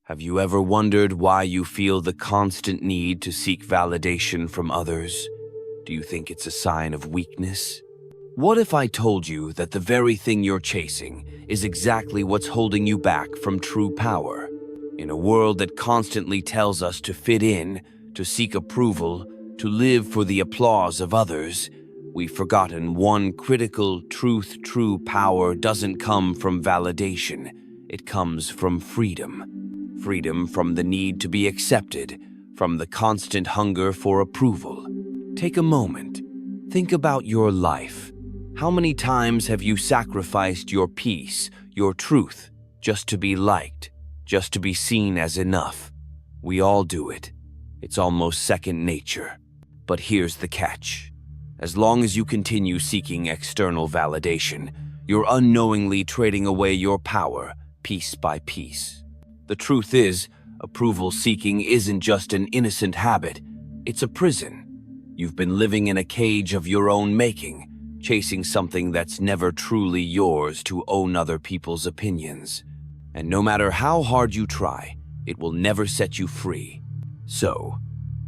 Have you ever wondered why you feel the constant need to seek validation from others? Do you think it's a sign of weakness? What if I told you that the very thing you're chasing is exactly what's holding you back from true power? In a world that constantly tells us to fit in, to seek approval, to live for the applause of others, we've forgotten one critical truth: true power doesn't come from validation. It comes from freedom. Freedom from the need to be accepted, from the constant hunger for approval. Take a moment. Think about your life. How many times have you sacrificed your peace, your truth, just to be liked, just to be seen as enough? We all do it. It's almost second nature. But here's the catch. As long as you continue seeking external validation, you're unknowingly trading away your power, piece by piece. The truth is, approval seeking isn't just an innocent habit, it's a prison. You've been living in a cage of your own making, chasing something that's never truly yours to own other people's opinions. And no matter how hard you try, it will never set you free. So,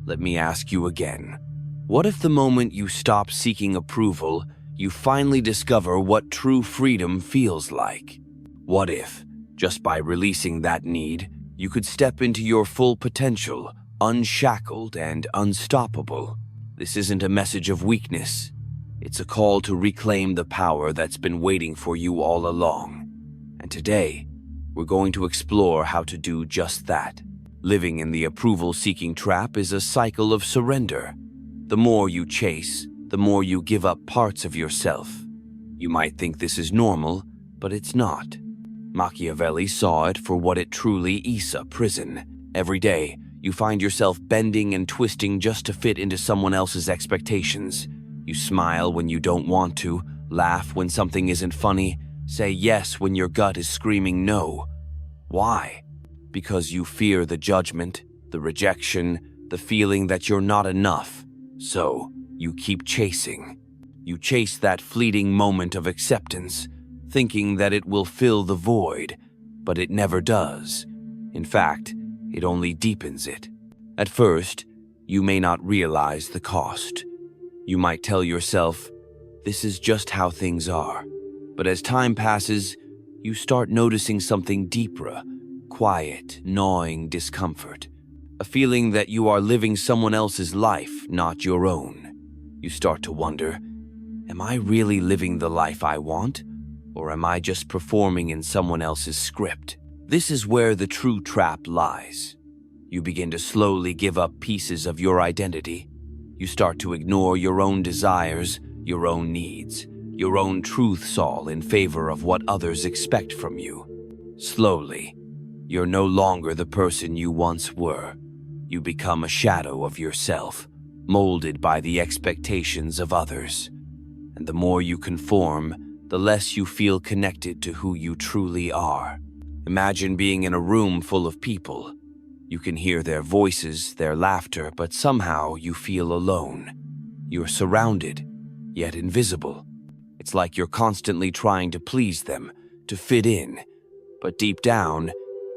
let me ask you again. What if the moment you stop seeking approval, you finally discover what true freedom feels like? What if, just by releasing that need, you could step into your full potential, unshackled and unstoppable? This isn't a message of weakness. It's a call to reclaim the power that's been waiting for you all along. And today, we're going to explore how to do just that. Living in the approval-seeking trap is a cycle of surrender. The more you chase, the more you give up parts of yourself. You might think this is normal, but it's not. Machiavelli saw it for what it truly is: a prison. Every day, you find yourself bending and twisting just to fit into someone else's expectations. You smile when you don't want to, laugh when something isn't funny, say yes when your gut is screaming no. Why? Because you fear the judgment, the rejection, the feeling that you're not enough. So, you keep chasing. You chase that fleeting moment of acceptance, thinking that it will fill the void, but it never does. In fact, it only deepens it. At first, you may not realize the cost. You might tell yourself, this is just how things are. But as time passes, you start noticing something deeper, quiet, gnawing discomfort. A feeling that you are living someone else's life, not your own. You start to wonder, am I really living the life I want? Or am I just performing in someone else's script? This is where the true trap lies. You begin to slowly give up pieces of your identity. You start to ignore your own desires, your own needs, your own truths, all in favor of what others expect from you. Slowly, you're no longer the person you once were. You become a shadow of yourself, molded by the expectations of others. And the more you conform, the less you feel connected to who you truly are. Imagine being in a room full of people. You can hear their voices, their laughter, but somehow you feel alone. You're surrounded, yet invisible. It's like you're constantly trying to please them, to fit in. But deep down,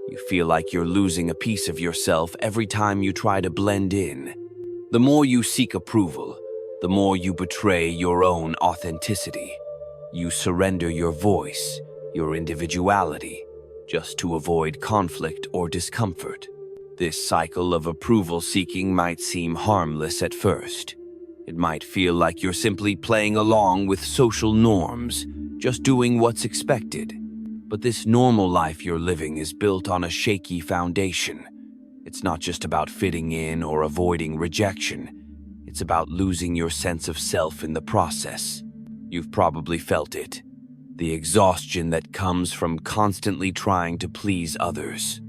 you feel like you're losing a piece of yourself every time you try to blend in. The more you seek approval, the more you betray your own authenticity. You surrender your voice, your individuality, just to avoid conflict or discomfort. This cycle of approval seeking might seem harmless at first. It might feel like you're simply playing along with social norms, just doing what's expected. But this normal life you're living is built on a shaky foundation. It's not just about fitting in or avoiding rejection. It's about losing your sense of self in the process. You've probably felt it. The exhaustion that comes from constantly trying to please others.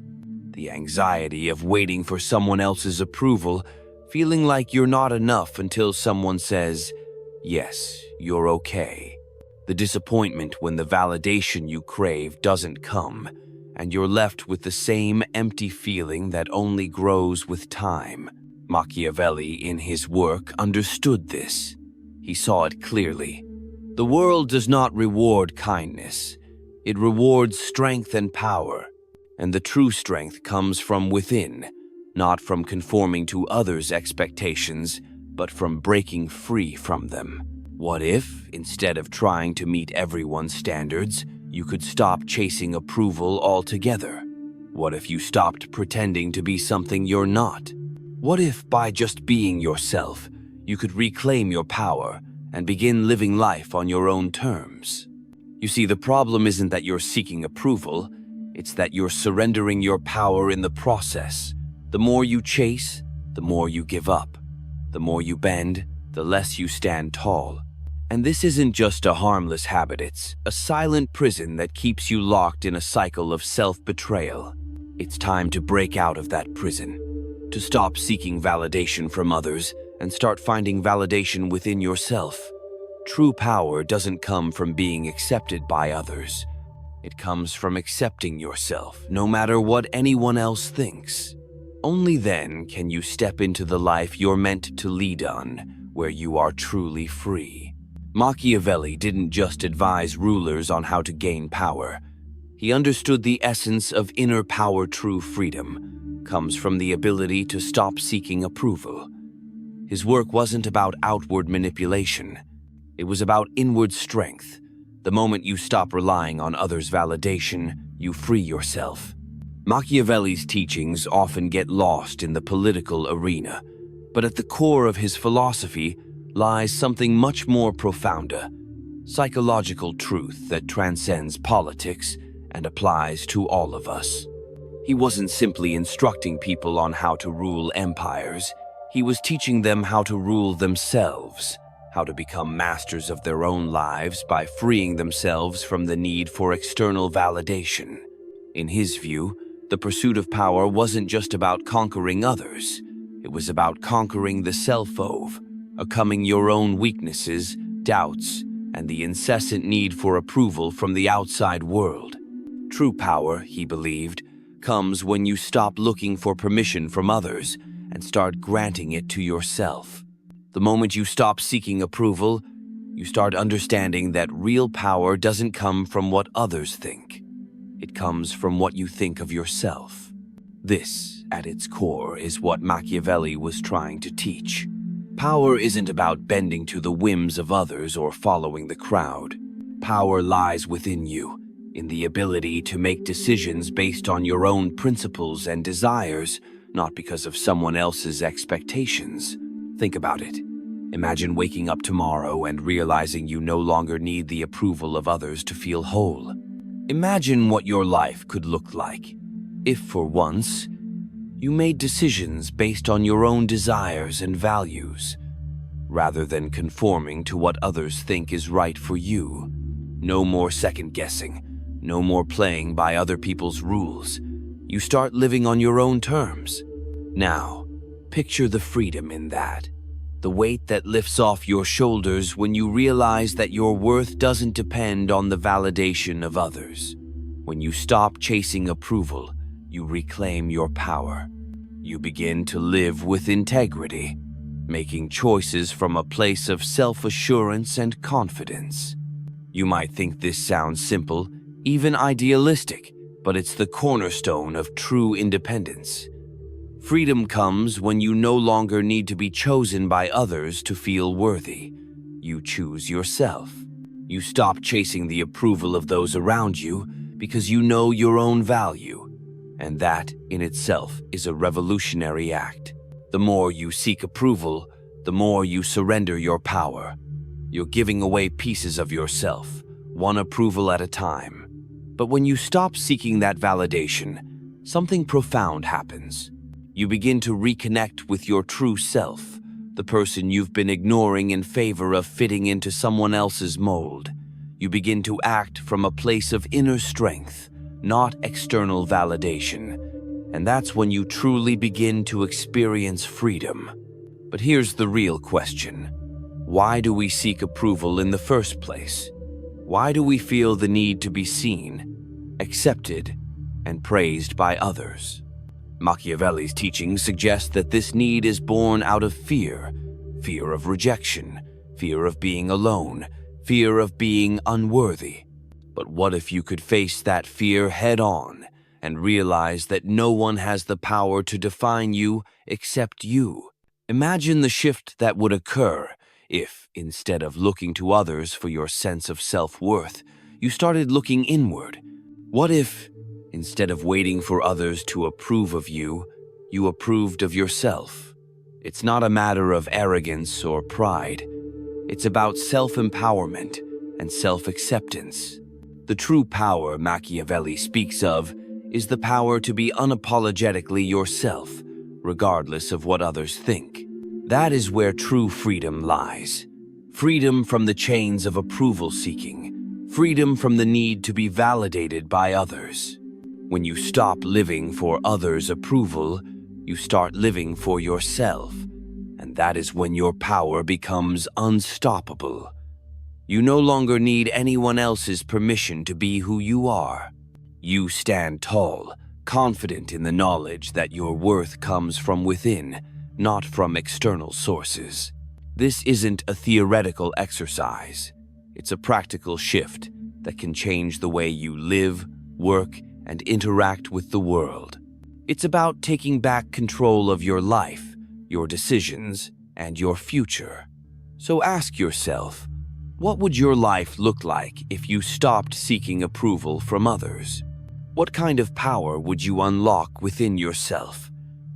The anxiety of waiting for someone else's approval, feeling like you're not enough until someone says, yes, you're okay. The disappointment when the validation you crave doesn't come, and you're left with the same empty feeling that only grows with time. Machiavelli, in his work, understood this. He saw it clearly. The world does not reward kindness. It rewards strength and power. And the true strength comes from within, not from conforming to others' expectations, but from breaking free from them. What if, instead of trying to meet everyone's standards, you could stop chasing approval altogether? What if you stopped pretending to be something you're not? What if, by just being yourself, you could reclaim your power and begin living life on your own terms? You see, the problem isn't that you're seeking approval, it's that you're surrendering your power in the process. The more you chase, the more you give up. The more you bend, the less you stand tall. And this isn't just a harmless habit, it's a silent prison that keeps you locked in a cycle of self-betrayal. It's time to break out of that prison, to stop seeking validation from others and start finding validation within yourself. True power doesn't come from being accepted by others. It comes from accepting yourself, no matter what anyone else thinks. Only then can you step into the life you're meant to lead on, where you are truly free. Machiavelli didn't just advise rulers on how to gain power. He understood the essence of inner power. True freedom comes from the ability to stop seeking approval. His work wasn't about outward manipulation. It was about inward strength. The moment you stop relying on others' validation, you free yourself. Machiavelli's teachings often get lost in the political arena, but at the core of his philosophy lies something much more profound, a psychological truth that transcends politics and applies to all of us. He wasn't simply instructing people on how to rule empires, he was teaching them how to rule themselves, how to become masters of their own lives by freeing themselves from the need for external validation. In his view, the pursuit of power wasn't just about conquering others. It was about conquering the overcoming your own weaknesses, doubts, and the incessant need for approval from the outside world. True power, he believed, comes when you stop looking for permission from others and start granting it to yourself. The moment you stop seeking approval, you start understanding that real power doesn't come from what others think. It comes from what you think of yourself. This, at its core, is what Machiavelli was trying to teach. Power isn't about bending to the whims of others or following the crowd. Power lies within you, in the ability to make decisions based on your own principles and desires, not because of someone else's expectations. Think about it. Imagine waking up tomorrow and realizing you no longer need the approval of others to feel whole. Imagine what your life could look like if, for once, you made decisions based on your own desires and values, rather than conforming to what others think is right for you. No more second-guessing, no more playing by other people's rules. You start living on your own terms. Now, picture the freedom in that. The weight that lifts off your shoulders when you realize that your worth doesn't depend on the validation of others. When you stop chasing approval, you reclaim your power. You begin to live with integrity, making choices from a place of self-assurance and confidence. You might think this sounds simple, even idealistic, but it's the cornerstone of true independence. Freedom comes when you no longer need to be chosen by others to feel worthy. You choose yourself. You stop chasing the approval of those around you because you know your own value. And that, in itself, is a revolutionary act. The more you seek approval, the more you surrender your power. You're giving away pieces of yourself, one approval at a time. But when you stop seeking that validation, something profound happens. You begin to reconnect with your true self, the person you've been ignoring in favor of fitting into someone else's mold. You begin to act from a place of inner strength, not external validation. And that's when you truly begin to experience freedom. But here's the real question. Why do we seek approval in the first place? Why do we feel the need to be seen, accepted, and praised by others? Machiavelli's teachings suggest that this need is born out of fear of rejection, fear of being alone, fear of being unworthy. But what if you could face that fear head-on and realize that no one has the power to define you except you. Imagine the shift that would occur if, instead of looking to others for your sense of self-worth, you started looking inward. What if, instead of waiting for others to approve of you, you approved of yourself? It's not a matter of arrogance or pride. It's about self-empowerment and self-acceptance. The true power Machiavelli speaks of is the power to be unapologetically yourself, regardless of what others think. That is where true freedom lies. Freedom from the chains of approval seeking. Freedom from the need to be validated by others. When you stop living for others' approval, you start living for yourself, and that is when your power becomes unstoppable. You no longer need anyone else's permission to be who you are. You stand tall, confident in the knowledge that your worth comes from within, not from external sources. This isn't a theoretical exercise. It's a practical shift that can change the way you live, work, and interact with the world. It's about taking back control of your life, your decisions, and your future. So ask yourself, what would your life look like if you stopped seeking approval from others? What kind of power would you unlock within yourself?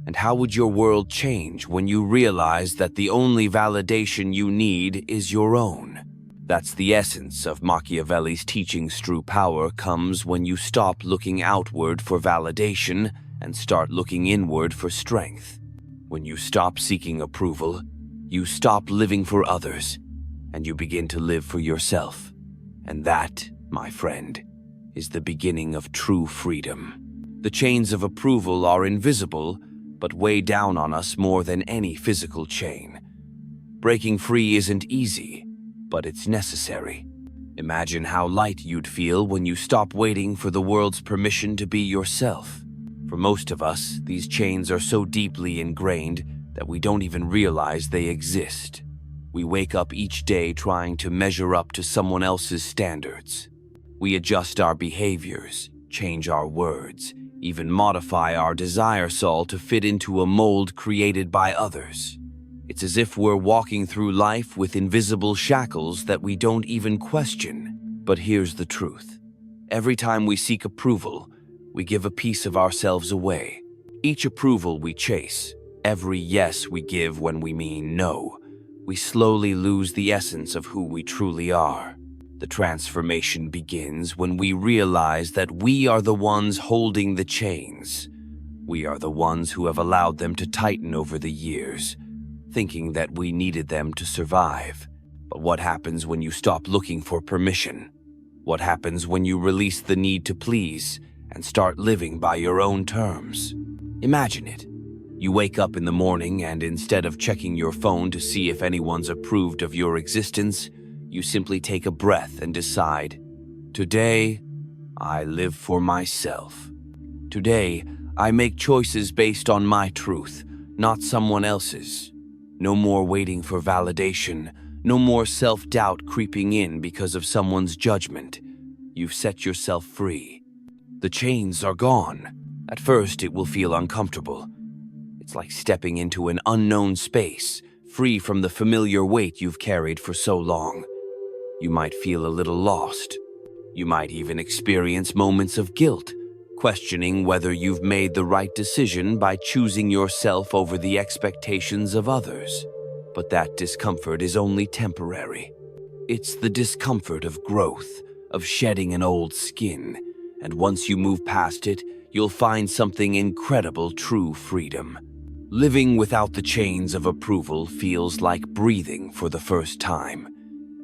And how would your world change when you realize that the only validation you need is your own? That's the essence of Machiavelli's teachings. True power comes when you stop looking outward for validation and start looking inward for strength. When you stop seeking approval, you stop living for others, and you begin to live for yourself. And that, my friend, is the beginning of true freedom. The chains of approval are invisible, but weigh down on us more than any physical chain. Breaking free isn't easy, but it's necessary. Imagine how light you'd feel when you stop waiting for the world's permission to be yourself. For most of us, these chains are so deeply ingrained that we don't even realize they exist. We wake up each day trying to measure up to someone else's standards. We adjust our behaviors, change our words, even modify our desire soul to fit into a mold created by others. It's as if we're walking through life with invisible shackles that we don't even question. But here's the truth. Every time we seek approval, we give a piece of ourselves away. Each approval we chase, every yes we give when we mean no, we slowly lose the essence of who we truly are. The transformation begins when we realize that we are the ones holding the chains. We are the ones who have allowed them to tighten over the years, thinking that we needed them to survive. But what happens when you stop looking for permission? What happens when you release the need to please and start living by your own terms? Imagine it. You wake up in the morning and instead of checking your phone to see if anyone's approved of your existence, you simply take a breath and decide, today, I live for myself. Today, I make choices based on my truth, not someone else's. No more waiting for validation, no more self-doubt creeping in because of someone's judgment. You've set yourself free. The chains are gone. At first, it will feel uncomfortable. It's like stepping into an unknown space, free from the familiar weight you've carried for so long. You might feel a little lost. You might even experience moments of guilt, questioning whether you've made the right decision by choosing yourself over the expectations of others. But that discomfort is only temporary. It's the discomfort of growth, of shedding an old skin, and once you move past it, you'll find something incredible: true freedom. Living without the chains of approval feels like breathing for the first time.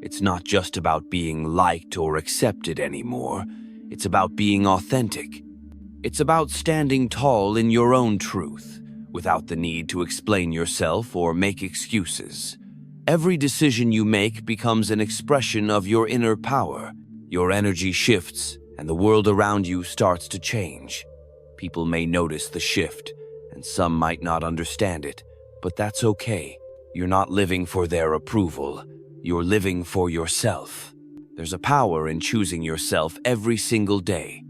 It's not just about being liked or accepted anymore. It's about being authentic. It's about standing tall in your own truth, without the need to explain yourself or make excuses. Every decision you make becomes an expression of your inner power. Your energy shifts, and the world around you starts to change. People may notice the shift, and some might not understand it, but that's okay. You're not living for their approval. You're living for yourself. There's a power in choosing yourself every single day.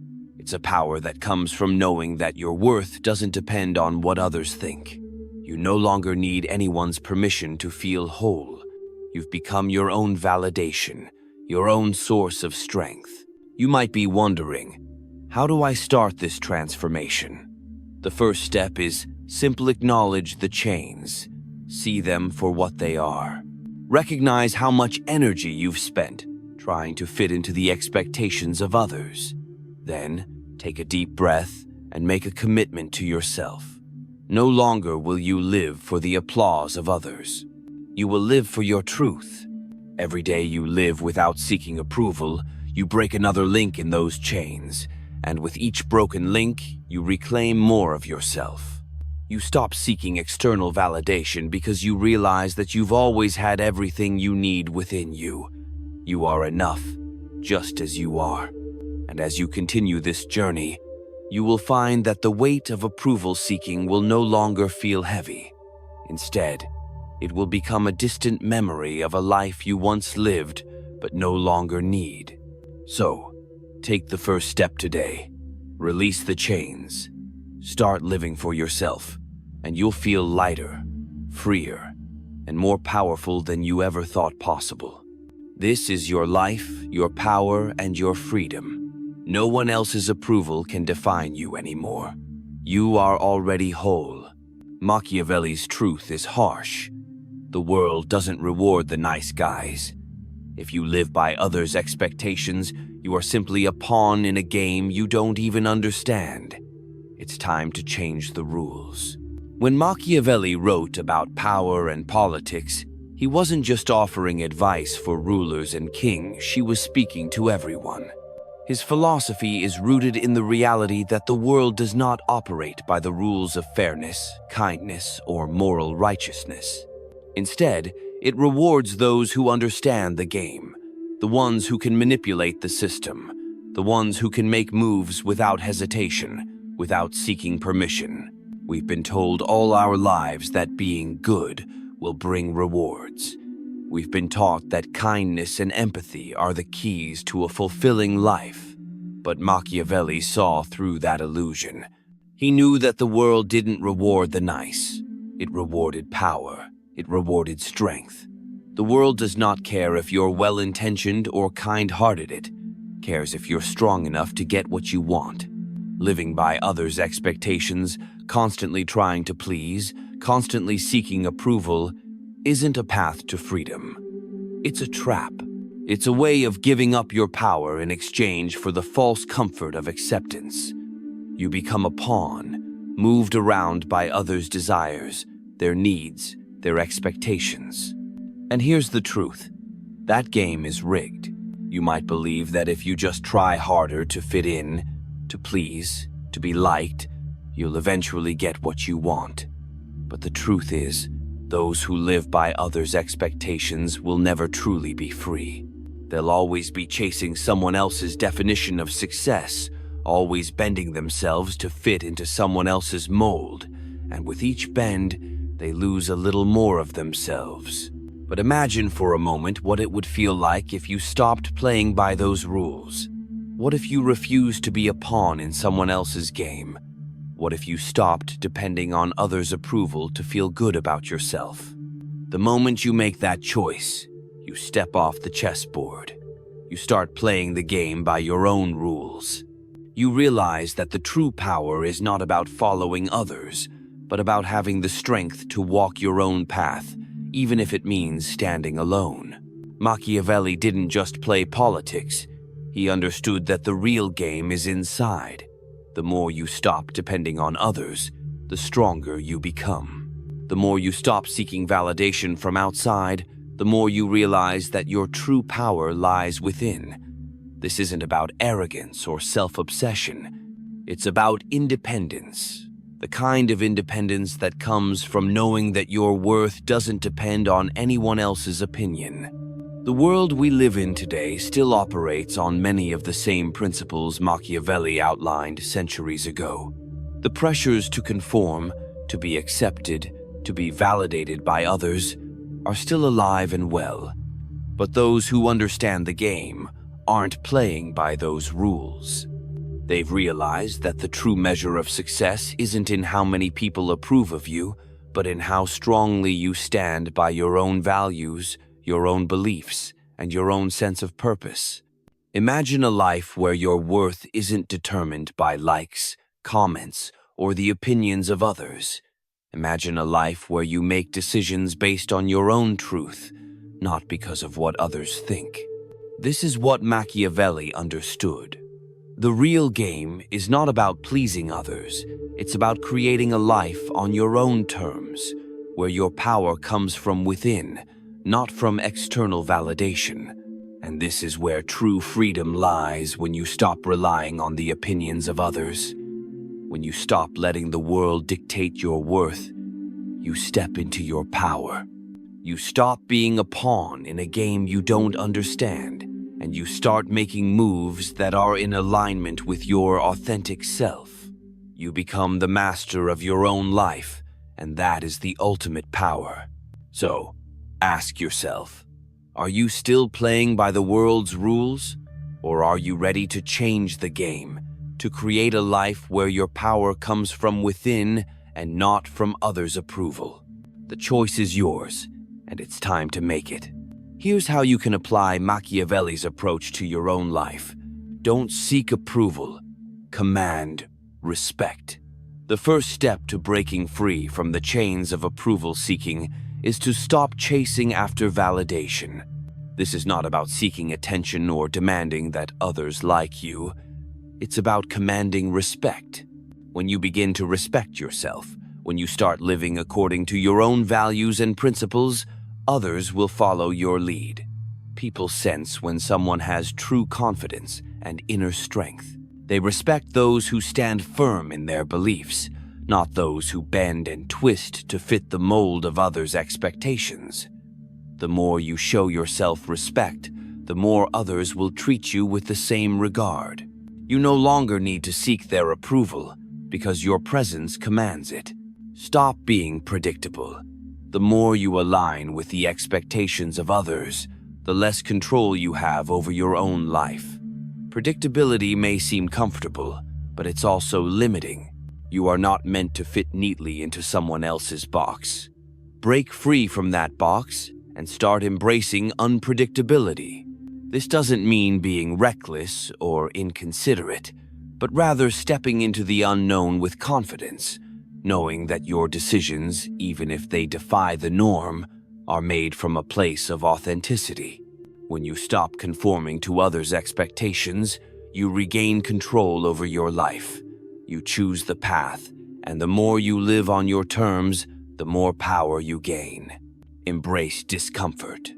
It's a power that comes from knowing that your worth doesn't depend on what others think. You no longer need anyone's permission to feel whole. You've become your own validation, your own source of strength. You might be wondering, how do I start this transformation? The first step is simply acknowledge the chains. See them for what they are. Recognize how much energy you've spent trying to fit into the expectations of others. Then, take a deep breath and make a commitment to yourself. No longer will you live for the applause of others. You will live for your truth. Every day you live without seeking approval, you break another link in those chains, and with each broken link, you reclaim more of yourself. You stop seeking external validation because you realize that you've always had everything you need within you. You are enough, just as you are. And as you continue this journey, you will find that the weight of approval seeking will no longer feel heavy. Instead, it will become a distant memory of a life you once lived but no longer need. So, take the first step today. Release the chains. Start living for yourself, and you'll feel lighter, freer, and more powerful than you ever thought possible. This is your life, your power, and your freedom. No one else's approval can define you anymore. You are already whole. Machiavelli's truth is harsh. The world doesn't reward the nice guys. If you live by others' expectations, you are simply a pawn in a game you don't even understand. It's time to change the rules. When Machiavelli wrote about power and politics, he wasn't just offering advice for rulers and kings, he was speaking to everyone. His philosophy is rooted in the reality that the world does not operate by the rules of fairness, kindness, or moral righteousness. Instead, it rewards those who understand the game, the ones who can manipulate the system, the ones who can make moves without hesitation, without seeking permission. We've been told all our lives that being good will bring rewards. We've been taught that kindness and empathy are the keys to a fulfilling life. But Machiavelli saw through that illusion. He knew that the world didn't reward the nice. It rewarded power. It rewarded strength. The world does not care if you're well-intentioned or kind-hearted. It cares if you're strong enough to get what you want. Living by others' expectations, constantly trying to please, constantly seeking approval, isn't a path to freedom. It's a trap. It's a way of giving up your power in exchange for the false comfort of acceptance. You become a pawn, moved around by others' desires, their needs, their expectations. And here's the truth. That game is rigged. You might believe that if you just try harder to fit in, to please, to be liked, you'll eventually get what you want. But the truth is, those who live by others' expectations will never truly be free. They'll always be chasing someone else's definition of success, always bending themselves to fit into someone else's mold, and with each bend, they lose a little more of themselves. But imagine for a moment what it would feel like if you stopped playing by those rules. What if you refused to be a pawn in someone else's game? What if you stopped depending on others' approval to feel good about yourself? The moment you make that choice, you step off the chessboard. You start playing the game by your own rules. You realize that the true power is not about following others, but about having the strength to walk your own path, even if it means standing alone. Machiavelli didn't just play politics. He understood that the real game is inside. The more you stop depending on others, the stronger you become. The more you stop seeking validation from outside, the more you realize that your true power lies within. This isn't about arrogance or self-obsession. It's about independence. The kind of independence that comes from knowing that your worth doesn't depend on anyone else's opinion. The world we live in today still operates on many of the same principles Machiavelli outlined centuries ago. The pressures to conform, to be accepted, to be validated by others, are still alive and well. But those who understand the game aren't playing by those rules. They've realized that the true measure of success isn't in how many people approve of you, but in how strongly you stand by your own values, your own beliefs, and your own sense of purpose. Imagine a life where your worth isn't determined by likes, comments, or the opinions of others. Imagine a life where you make decisions based on your own truth, not because of what others think. This is what Machiavelli understood. The real game is not about pleasing others. It's about creating a life on your own terms, where your power comes from within, not from external validation. And this is where true freedom lies, when you stop relying on the opinions of others. When you stop letting the world dictate your worth, you step into your power. You stop being a pawn in a game you don't understand, and you start making moves that are in alignment with your authentic self. You become the master of your own life, and that is the ultimate power. So, ask yourself, are you still playing by the world's rules? Or are you ready to change the game, to create a life where your power comes from within and not from others' approval? The choice is yours, and it's time to make it. Here's how you can apply Machiavelli's approach to your own life. Don't seek approval, command respect. The first step to breaking free from the chains of approval seeking is to stop chasing after validation. This is not about seeking attention or demanding that others like you. It's about commanding respect. When you begin to respect yourself, when you start living according to your own values and principles, others will follow your lead. People sense when someone has true confidence and inner strength. They respect those who stand firm in their beliefs, not those who bend and twist to fit the mold of others' expectations. The more you show yourself respect, the more others will treat you with the same regard. You no longer need to seek their approval, because your presence commands it. Stop being predictable. The more you align with the expectations of others, the less control you have over your own life. Predictability may seem comfortable, but it's also limiting. You are not meant to fit neatly into someone else's box. Break free from that box and start embracing unpredictability. This doesn't mean being reckless or inconsiderate, but rather stepping into the unknown with confidence, knowing that your decisions, even if they defy the norm, are made from a place of authenticity. When you stop conforming to others' expectations, you regain control over your life. You choose the path, and the more you live on your terms, the more power you gain. Embrace discomfort.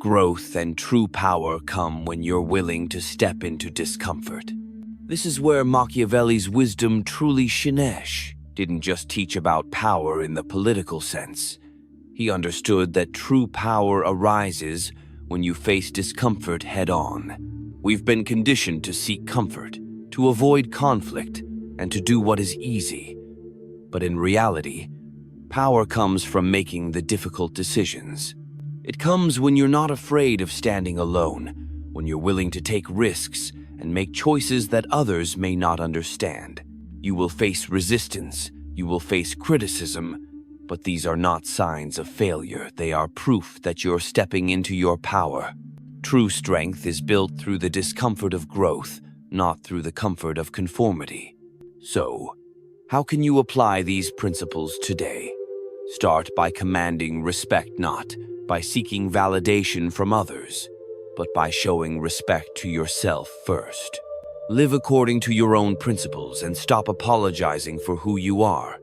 Growth and true power come when you're willing to step into discomfort. This is where Machiavelli's wisdom truly shines. Didn't just teach about power in the political sense. He understood that true power arises when you face discomfort head-on. We've been conditioned to seek comfort, to avoid conflict, and to do what is easy. But in reality, power comes from making the difficult decisions. It comes when you're not afraid of standing alone, when you're willing to take risks and make choices that others may not understand. You will face resistance, you will face criticism, but these are not signs of failure. They are proof that you're stepping into your power. True strength is built through the discomfort of growth, not through the comfort of conformity. So, how can you apply these principles today? Start by commanding respect, not by seeking validation from others, but by showing respect to yourself first. Live according to your own principles and stop apologizing for who you are.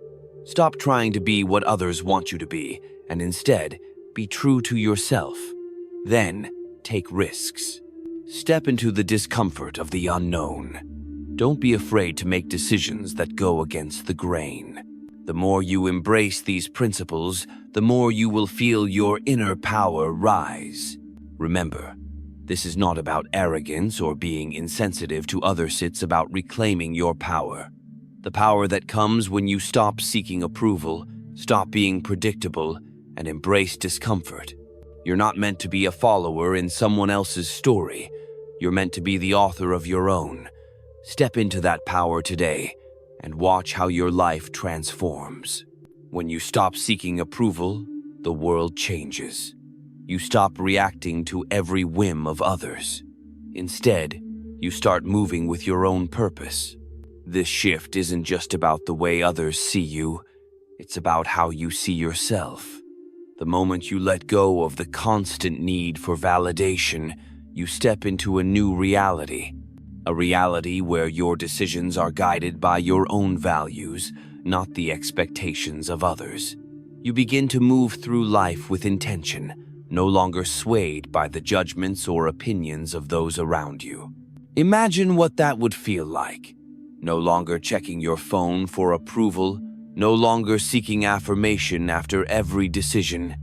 Stop trying to be what others want you to be, and instead, be true to yourself. Then, take risks. Step into the discomfort of the unknown. Don't be afraid to make decisions that go against the grain. The more you embrace these principles, the more you will feel your inner power rise. Remember, this is not about arrogance or being insensitive to others. It's about reclaiming your power. The power that comes when you stop seeking approval, stop being predictable, and embrace discomfort. You're not meant to be a follower in someone else's story. You're meant to be the author of your own. Step into that power today and watch how your life transforms. When you stop seeking approval, the world changes. You stop reacting to every whim of others. Instead, you start moving with your own purpose. This shift isn't just about the way others see you, it's about how you see yourself. The moment you let go of the constant need for validation, you step into a new reality. A reality where your decisions are guided by your own values, not the expectations of others. You begin to move through life with intention, no longer swayed by the judgments or opinions of those around you. Imagine what that would feel like. No longer checking your phone for approval, no longer seeking affirmation after every decision.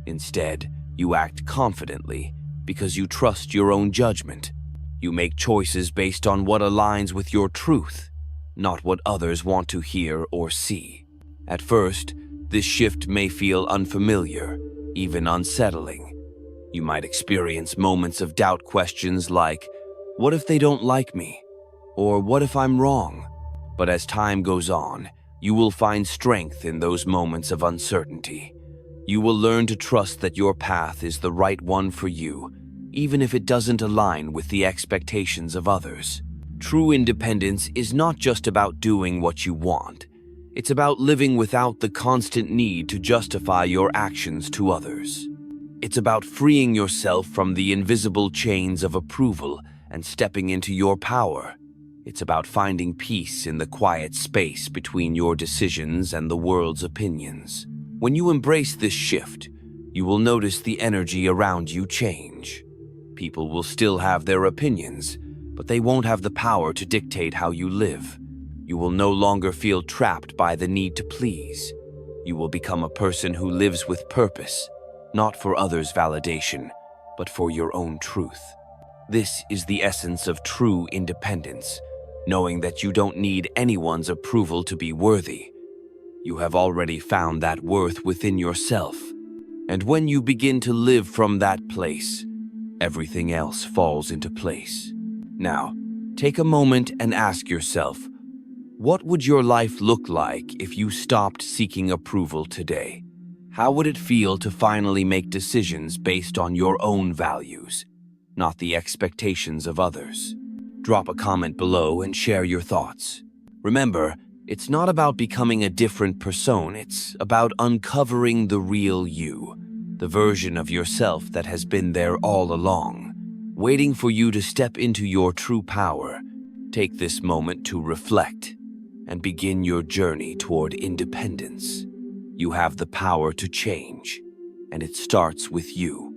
Instead, you act confidently because you trust your own judgment. You make choices based on what aligns with your truth, not what others want to hear or see. At first, this shift may feel unfamiliar, even unsettling. You might experience moments of doubt, questions like, what if they don't like me? Or what if I'm wrong? But as time goes on, you will find strength in those moments of uncertainty. You will learn to trust that your path is the right one for you, even if it doesn't align with the expectations of others. True independence is not just about doing what you want. It's about living without the constant need to justify your actions to others. It's about freeing yourself from the invisible chains of approval and stepping into your power. It's about finding peace in the quiet space between your decisions and the world's opinions. When you embrace this shift, you will notice the energy around you change. People will still have their opinions, but they won't have the power to dictate how you live. You will no longer feel trapped by the need to please. You will become a person who lives with purpose, not for others' validation, but for your own truth. This is the essence of true independence, knowing that you don't need anyone's approval to be worthy. You have already found that worth within yourself. And when you begin to live from that place, everything else falls into place. Now, take a moment and ask yourself, what would your life look like if you stopped seeking approval today? How would it feel to finally make decisions based on your own values, not the expectations of others? Drop a comment below and share your thoughts. Remember, it's not about becoming a different person, it's about uncovering the real you, the version of yourself that has been there all along, waiting for you to step into your true power. Take this moment to reflect and begin your journey toward independence. You have the power to change, and it starts with you.